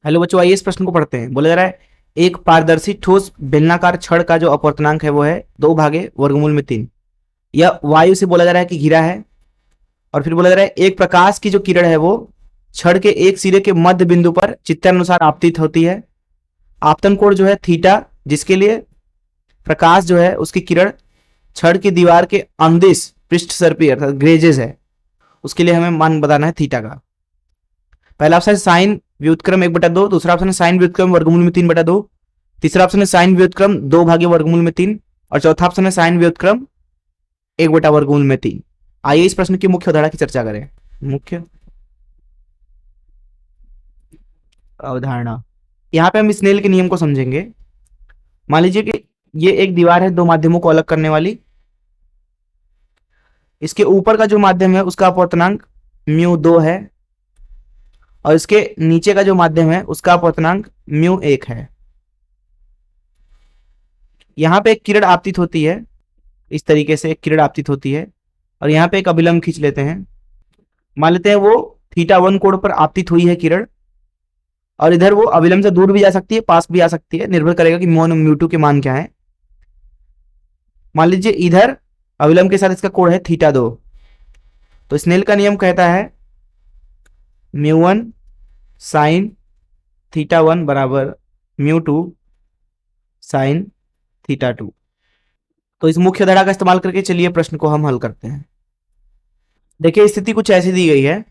Hello बच्चों, आइए इस प्रश्न को पढ़ते हैं। बोला जा रहा है एक पारदर्शी ठोस बेलनाकार छड़ का जो अपवर्तनांक है वो है 2/वर्गमूल में 3। यह वायु से बोला जा रहा है कि घिरा है। और फिर बोला जा रहा है एक प्रकाश की जो किरण है वो छड़ के एक सिरे के मध्य बिंदु पर चित्रानुसार आपतित होती है। आपतन कोण जो है थीटा, जिसके लिए प्रकाश जो है उसकी किरण छड़ की दीवार के अनुदिश पृष्ठ सर्पी अर्थात ग्रेजेस है, उसके लिए हमें मान बताना है थीटा का। पहला ऑप्शन है साइन व्युत्क्रम 1/2, दूसरा ऑप्शन है साइन व्युत्क्रम वर्गमूल में 3/2, तीसरा ऑप्शन है साइन व्युत्क्रम 2/वर्गमूल में 3 और चौथा ऑप्शन है साइन व्युत्क्रम 1/वर्गमूल में 3। आइए इस प्रश्न की मुख्य अवधारणा की चर्चा करें। मुख्य अवधारणा, यहाँ पे हम स्नेल के नियम को समझेंगे। मान लीजिए कि ये एक दीवार है दो माध्यमों को अलग करने वाली। इसके ऊपर का जो माध्यम है उसका अपवर्तनांक μ2 है और इसके नीचे का जो माध्यम है उसका अपवर्तनांक μ1 है। यहां पे एक किरण आपतित होती है, इस तरीके से एक किरण आपतित होती है और यहां पे एक अभिलंब खींच लेते हैं। मान लेते हैं वो θ1 कोण पर आपतित हुई है किरण और इधर वो अभिलंब से दूर भी जा सकती है, पास भी आ सकती है, निर्भर करेगा कि μ1 और μ2 के मान क्या है। मान लीजिए इधर अभिलंब के साथ इसका कोण है θ2, तो स्नेल का नियम कहता है μ1 साइन θ1 बराबर μ2 साइन θ2। तो इस मुख्य धारा का इस्तेमाल करके चलिए प्रश्न को हम हल करते हैं। देखिए स्थिति कुछ ऐसी दी गई है,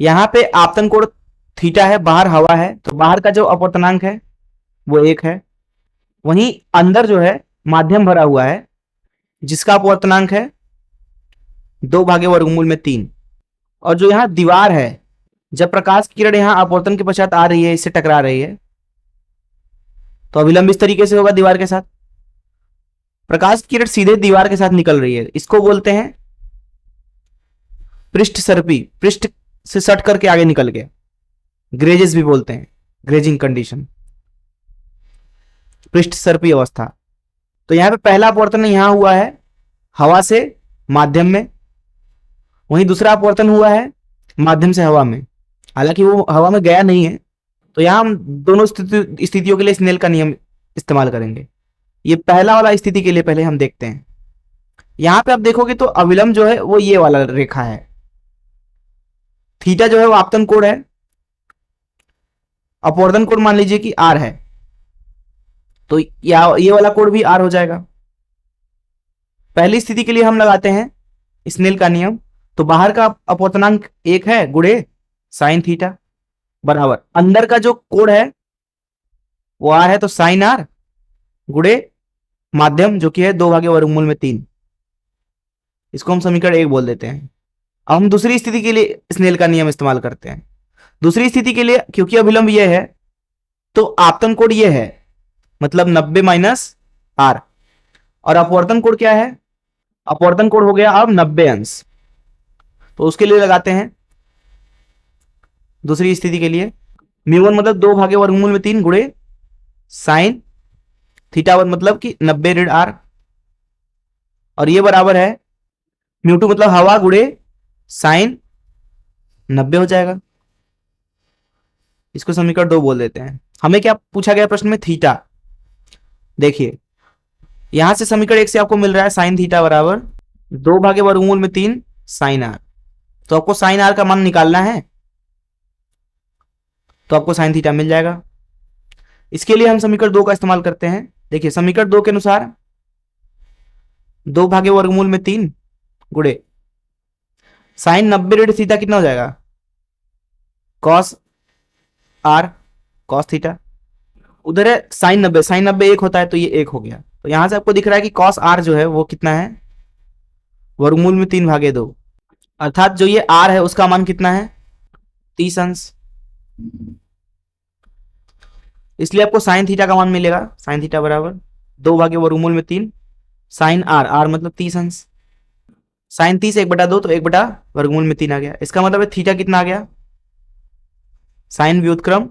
यहां पे आपतन कोण थीटा है, बाहर हवा है, तो बाहर का जो अपवर्तनांक है वो 1 है। वहीं अंदर जो है माध्यम भरा हुआ है जिसका अपवर्तनांक है 2/वर्गमूल में 3। और जो यहां दीवार है, जब प्रकाश की किरण यहां अपवर्तन के पश्चात आ रही है, इससे टकरा रही है, तो अभिलंब इस तरीके से होगा दीवार के साथ। प्रकाश की किरण सीधे दीवार के साथ निकल रही है, इसको बोलते हैं पृष्ठ सर्पी, पृष्ठ से सट करके आगे निकल गया, ग्रेजेस भी बोलते हैं, ग्रेजिंग कंडीशन, पृष्ठ सर्पी अवस्था। तो यहां पे पहला अपवर्तन यहां हुआ है हवा से माध्यम में, वहीं दूसरा अपवर्तन हुआ है माध्यम से हवा में, हालांकि वो हवा में गया नहीं है। तो यहां हम दोनों स्थितियों के लिए स्नेल का नियम इस्तेमाल करेंगे। ये पहला वाला स्थिति के लिए पहले हम देखते हैं। यहां पे आप देखोगे तो अविलंब जो है वो ये वाला रेखा है, थीटा जो है वो आपतन कोण है, अपवर्तन कोण मान लीजिए कि आर है, तो ये वाला कोण भी आर हो जाएगा। पहली स्थिति के लिए हम लगाते हैं स्नेल का नियम, तो बाहर का अपवर्तनांक 1 है गुणे साइन थीटा बराबर अंदर का जो कोण है वो आर है, तो साइन आर गुणे माध्यम जो कि है 2/वर्गमूल में 3। इसको हम समीकरण 1 बोल देते हैं। अब हम दूसरी स्थिति के लिए स्नेल का नियम इस्तेमाल करते हैं। दूसरी स्थिति के लिए क्योंकि अभिलंब ये है तो आपतन कोण ये है, मतलब 90 माइनस आर, और अपवर्तन कोण क्या है, अपवर्तन कोण हो गया अब 90 अंश। तो उसके लिए लगाते हैं दूसरी स्थिति के लिए μ1 मतलब 2/वर्गमूल में 3 गुणे साइन θ1 मतलब कि 90 ऋण आर, और ये बराबर है μ2 मतलब हवा गुणे साइन 90 हो जाएगा। इसको समीकरण 2 बोल देते हैं। हमें क्या पूछा गया प्रश्न में, थीटा। देखिए यहां से समीकरण 1 से आपको मिल रहा है साइन थीटा बराबर 2/वर्गमूल में 3 साइन आर, तो आपको साइन आर का मान निकालना है, तो आपको साइन थीटा मिल जाएगा। इसके लिए हम समीकरण 2 का इस्तेमाल करते हैं। देखिए समीकरण 2 के अनुसार 2/वर्गमूल में 3 गुणे साइन 90 ऋण थीटा कितना हो जाएगा, कॉस आर कॉस थीटा, उधर है साइन 90, साइन 90 1 होता है तो ये 1 हो गया। तो यहां से आपको दिख रहा है कि कॉस आर जो है वो कितना है, वर्गमूल में 3/2, अर्थात जो ये आर है उसका मान कितना है 30 अंश। इसलिए आपको साइन थीटा का मान मिलेगा, साइन थीटा बराबर 2/वर्गमूल में 3 साइन आर, आर मतलब 30 अंश। साइन 30 1/2 तो 1/वर्गमूल में 3 आ गया। इसका मतलब है थीटा कितना आ गया, साइन व्युत्क्रम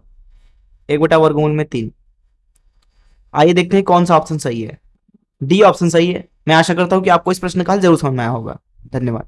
1/वर्गमूल में 3। आइए देखते हैं कौन सा ऑप्शन सही है। डी ऑप्शन सही है। मैं आशा करता हूं कि आपको इस प्रश्न का हल जरूर समझ में आया होगा। धन्यवाद।